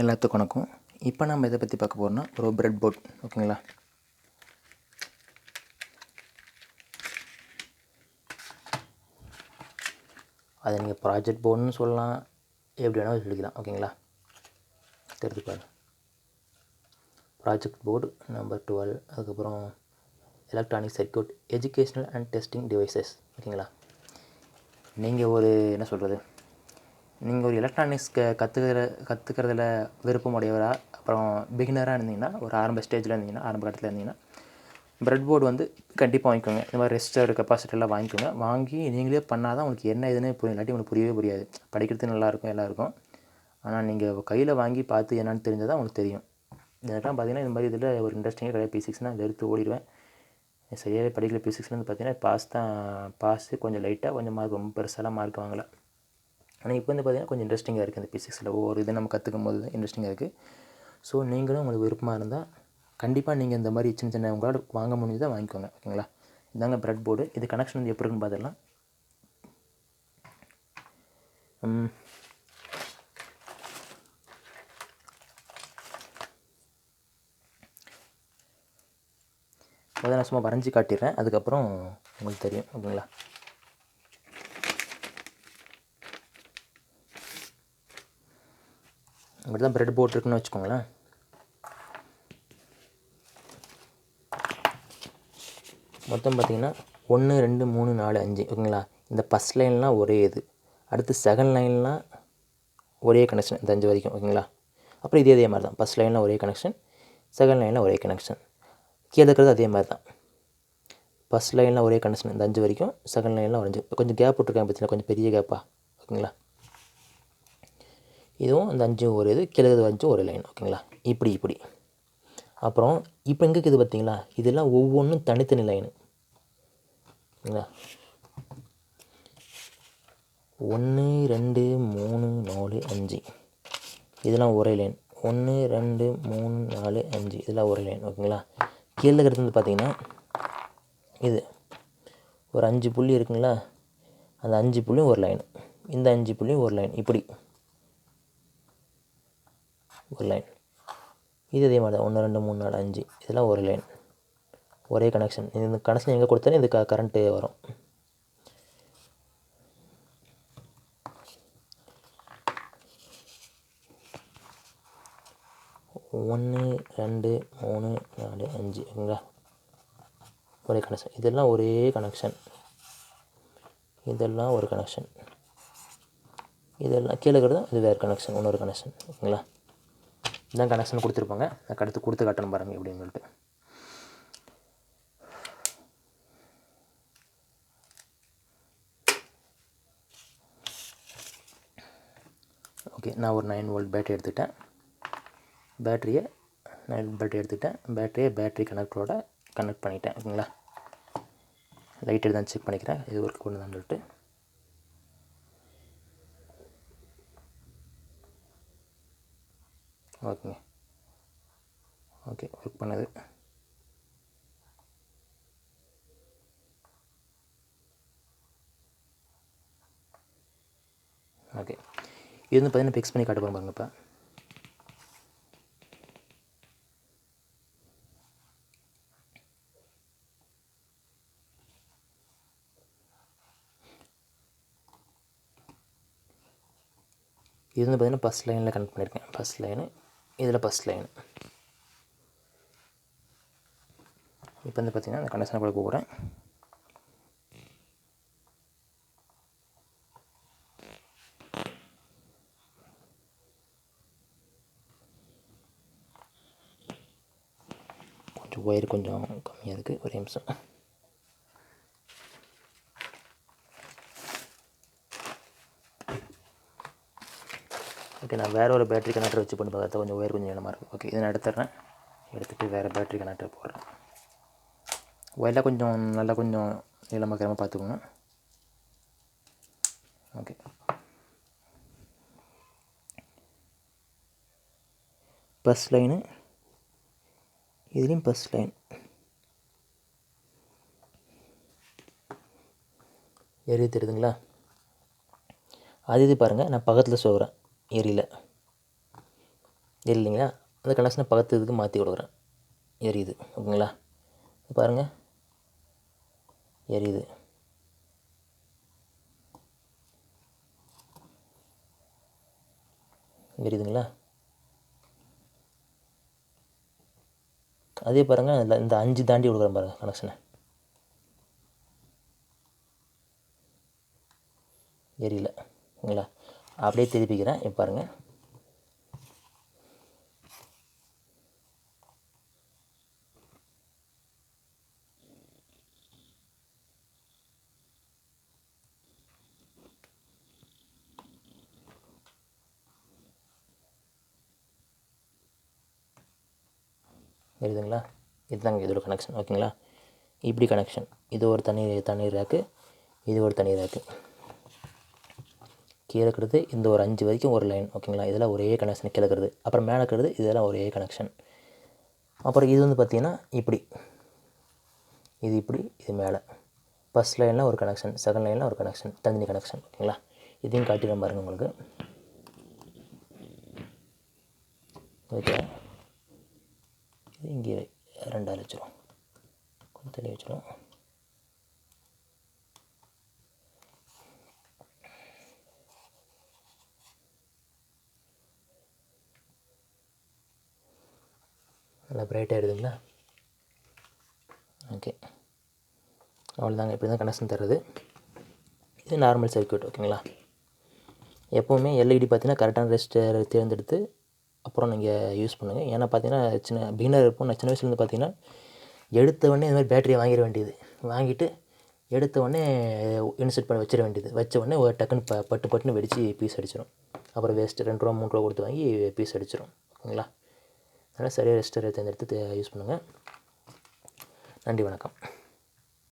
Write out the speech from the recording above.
எல்லாத்துக்கும் வணக்கம். இப்போ நம்ம இதை பற்றி பார்க்க போகிறோம்னா ஒரு பிரெட் போர்ட். ஓகேங்களா? அதை நீங்கள் ப்ராஜெக்ட் போர்டுன்னு சொல்லலாம், எப்படி வேணாலும் சொல்லிக்கலாம். ஓகேங்களா? தெரிஞ்சுப்பாரு. ப்ராஜெக்ட் போர்டு நம்பர் 12, அதுக்கப்புறம் electronic circuit, educational and testing devices. ஓகேங்களா? நீங்கள் ஒரு என்ன சொல்கிறது, நீங்கள் ஒரு எலக்ட்ரானிக்ஸ் கற்றுக்கிறதுல விருப்பமுடையவராக, அப்புறம் பிகினராக இருந்தீங்கன்னா, ஒரு ஆரம்ப ஸ்டேஜில் இருந்தீங்கன்னா, ஆரம்ப கட்டத்தில் இருந்தீங்கன்னா, பிரெட் போர்டு வந்து கண்டிப்பாக வாங்கிக்கோங்க. இந்த மாதிரி ரெசிஸ்டர் கெப்பாசிட்டர்லாம் வாங்கிக்கோங்க. வாங்கி நீங்களே பண்ணால் தான் உங்களுக்கு என்ன இதுன்னு புரியும். இல்லாட்டி உங்களுக்கு புரியவே புரியாது. படிக்கிறதுக்கு நல்லாயிருக்கும், எல்லாம் இருக்கும். ஆனால் நீங்கள் கையில் வாங்கி பார்த்து என்னென்னு தெரிஞ்சால் தான் உங்களுக்கு தெரியும். இதெல்லாம் பார்த்தீங்கன்னா இந்த மாதிரி இதில் ஒரு இன்ட்ரெஸ்டிங்காக கிடையாது. P6 வெறுத்து ஓடிடுவேன். சரியாகவே படிக்கல. P6 பார்த்தீங்கன்னா பாஸு கொஞ்சம் லைட்டாக, கொஞ்சம் மார்க் ரொம்ப பெருசாலாம் மார்க் வாங்கலை. ஆனால் இப்போ வந்து பார்த்திங்கன்னா கொஞ்சம் இன்ட்ரெஸ்டிங்காக இருக்குது. அந்த P6 ஒவ்வொரு இதை நம்ம கற்றுக்கும் போது இன்ட்ரெஸ்டிங்காக இருக்குது. ஸோ நீங்களும் உங்களுக்கு விருப்பமாக இருந்தால் கண்டிப்பாக நீங்கள் இந்த மாதிரி சின்ன சின்ன உங்களால் வாங்க முடிஞ்சதை வாங்கிக்கோங்க. ஓகேங்களா? இதாங்க பிரெட் போர்டு. இது கனெக்ஷன் வந்து எப்படி இருக்குன்னு பார்த்துடலாம். அதை நான் சும்மா வரைஞ்சி காட்டிடுறேன், அதுக்கப்புறம் உங்களுக்கு தெரியும். ஓகேங்களா? இப்படி தான் பிரெட் போர்ட் இருக்குன்னு வச்சுக்கோங்களேன். மொத்தம் பார்த்திங்கன்னா 1 2 3 4 5. ஓகேங்களா? இந்த ஃபஸ்ட் லைன்லாம் ஒரே இது, அடுத்து செகண்ட் லைன்லாம் ஒரே கனெக்ஷன், இந்த 5 வரைக்கும். ஓகேங்களா? அப்புறம் இதே மாதிரி தான், ஃபஸ்ட் லைனில் ஒரே கனெக்ஷன், செகண்ட் லைனில் ஒரே கனெக்ஷன், கீழே இருக்கிறது அதே மாதிரி தான். ஃபஸ்ட் லைனில் ஒரே கனெக்ஷன் இந்த 5 வரைக்கும், செகண்ட் லைனில் ஒரு 5. கொஞ்சம் கேப் விட்ருக்காங்க பார்த்தீங்கன்னா, கொஞ்சம் பெரிய கேப்பாக. ஓகேங்களா? இதுவும் இந்த 5 ஒரு இது, கீழே 5 ஒரு லைன். ஓகேங்களா? இப்படி அப்புறம் இப்போ எங்கே இருக்குது பார்த்தீங்களா, இதெல்லாம் ஒவ்வொன்றும் தனித்தனி லைனு. ஓகேங்களா? 1 2 3 4 5 இதெல்லாம் ஒரே லைன். 1 2 3 4 5 இதெல்லாம் ஒரே லைன். ஓகேங்களா? கீழே இருக்கிறது வந்து பார்த்திங்கன்னா இது ஒரு 5 புள்ளி இருக்குங்களா, அந்த 5 புள்ளியும் ஒரு லைன், இந்த 5 புள்ளியும் ஒரு லைன், இப்படி ஒரு லைன். இது அதே மாதிரி தான் 1 2 3 4 5 இதெல்லாம் ஒரு லைன், ஒரே கனெக்ஷன். இந்த கனெக்ஷன் எங்கே கொடுத்தாலும் இது கரண்ட்டு வரும். ஒன்று 2 3 4 5. ஓகேங்களா? ஒரே கனெக்ஷன். இதெல்லாம் ஒரே கனெக்ஷன், இதெல்லாம் ஒரு கனெக்ஷன், இதெல்லாம் கீழே இருக்கிறது இது வேறு கனெக்ஷன், இன்னொரு கனெக்ஷன். ஓகேங்களா? இதான் கனெக்ஷன் கொடுத்துருப்பாங்க. அதுக்கு அடுத்து கொடுத்து காட்டணும் பாருங்கள் எப்படின்னு சொல்லிட்டு. ஓகே, நான் ஒரு 9 வோல்ட் பேட்டரி எடுத்துக்கிட்டேன். பேட்டரியை பேட்டரி கனெக்டரோட கனெக்ட் பண்ணிட்டேன். ஓகேங்களா? லைட் எடுத்து செக் பண்ணிக்கிறேன் இது ஒர்க் பண்ணுதான்னு சொல்லிட்டு. ஓகேங்க, ஓகே, ஒர்க் பண்ணுது. ஓகே, இது வந்து பார்த்தீங்கன்னா ஃபிக்ஸ் பண்ணி காட்ட போகிறோம் பாருங்க. இப்போ இது வந்து பார்த்திங்கன்னா ஃபஸ்ட் லைனில் கனெக்ட் பண்ணியிருக்கேன். ஃபஸ்ட் லைனு இதில் ஃபஸ்ட் லைனு. இப்போ வந்து பார்த்திங்கன்னா அந்த கனெக்ஷனை கூட போகிறேன். கொஞ்சம் ஒயர் கொஞ்சம் கம்மியாக இருக்குது, ஒரே நிமிஷம். ஓகே, நான் வேறு ஒரு பேட்டரி கனெக்டர் வச்சு பண்ணி பார்த்தா கொஞ்சம் ஒயர் கொஞ்சம் நீளமாக இருக்குது. ஓகே, இதை நான் எடுத்துகிட்டு வேறு பேட்டரி கனெக்டர் போடுறேன். ஒயரில் கொஞ்சம் நல்லா கொஞ்சம் நீளமாக இருக்கிற பார்த்துக்கோங்க. ஓகே, ஃபஸ்ட் லைனு, இதுலேயும் ஃபஸ்ட் லைன் தெரியுதுங்களா? அது இது பாருங்கள், நான் பக்கத்தில் சொல்கிறேன், எரியல. இல்லைங்களா, அந்த கனெக்ஷனை பக்கத்து இதுக்கு மாற்றி கொடுக்குறேன், எரியுது. ஓகேங்களா, பாருங்கள் எரியுது. எரியுதுங்களா, அதே பாருங்கள் அதில் இந்த 5 தாண்டி கொடுக்குறேன் பாருங்கள் கனெக்ஷனை, எரியல. ஓகேங்களா, அப்படியே திருப்பிக்கிறேன். இப்போ பாருங்கள் எரியுதுங்களா. இதுதாங்க இதோட கனெக்ஷன். ஓகேங்களா, இப்படி கனெக்ஷன். இது ஒரு தனி ரேக்கு, இது ஒரு தனி ரேக்கு. கீழே இருக்கிறது இந்த ஒரு 5 வரைக்கும் ஒரு லைன். ஓகேங்களா, இதெல்லாம் ஒரே கனெக்ஷன். கீழே இருக்கிறது, அப்புறம் மேலே இருக்கிறது, இதெல்லாம் ஒரே கனெக்ஷன். அப்புறம் இது வந்து பார்த்திங்கன்னா இப்படி, இது இப்படி, இது மேலே. ஃபஸ்ட் லைனில் ஒரு கனெக்ஷன், செகண்ட் லைனில் ஒரு கனெக்ஷன், தனி கனெக்ஷன். ஓகேங்களா, இதையும் காட்டிடுறேன் பாருங்கள் உங்களுக்கு. ஓகே, இது இங்கே 2 வச்சிடும், கொஞ்சம் தள்ளி வச்சிடும். நல்லா பிரைட்டாக இருக்குதுங்களா. ஓகே, அவ்வளோதாங்க. இப்படி தான் கனெக்ஷன் தர்றது. இது நார்மல் சர்க்யூட். ஓகேங்களா, எப்போவுமே எல்இடி பார்த்தீங்கன்னா கரெக்டான ரெசிஸ்டர் தேர்ந்தெடுத்து அப்புறம் நீங்கள் யூஸ் பண்ணுங்கள். ஏன்னா பார்த்தீங்கன்னா சின்ன பிகினர் இருப்போம். நான் சின்ன வயசுலேருந்து பார்த்தீங்கன்னா எடுத்த உடனே இந்த மாதிரி பேட்டரியை வாங்கிட வேண்டியது, வாங்கிட்டு எடுத்த உடனே இன்செர்ட் பண்ணி வச்சிட வேண்டியது. வச்ச உடனே ஒரு டக்குன்னு பட்டுன்னு வெடித்து பீஸ் அடிச்சிடும். அப்புறம் வேஸ்ட்டு 2 ரூபா 3 ரூபா கொடுத்து வாங்கி பீஸ் அடிச்சிடும். ஓகேங்களா, அதனால் சரியாக ரெசிஸ்டரை தேர்ந்தெடுத்து யூஸ் பண்ணுங்கள். நன்றி, வணக்கம்.